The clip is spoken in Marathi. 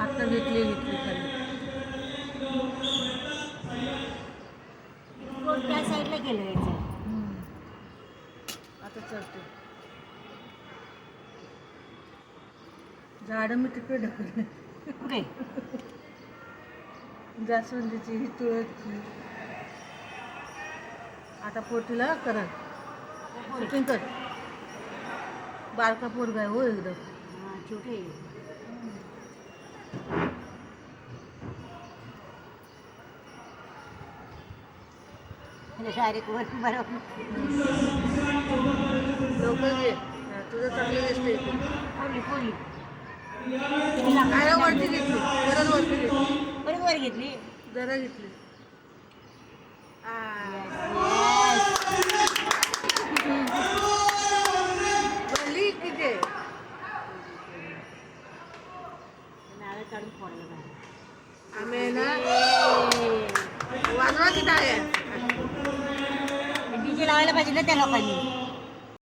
आता घेतली खाली. त्या साईडला गेलो यायचं. आता चढते. झाडं मी तिकडे ढकलले. कुठे? जास्वंदीची ही तुळसची. आता पोटीला करा शूटिंग कर. बारका पोरगा आहे हो एकदम. हां छोटे. डायरेक्ट वर बरोबर. लवकर घे. तुझं चांगलं दिसतंय. पोली पोली काय वरती घेतली. परत वरती घेतली. परत वर घेतली. जरा घेतली. भरली किती नारळ काढून फोडलं पाहिजे. आम्ही ना वाजवा की टाळ्या. डीजे लावायला पाहिजे ना त्या लोकांनी.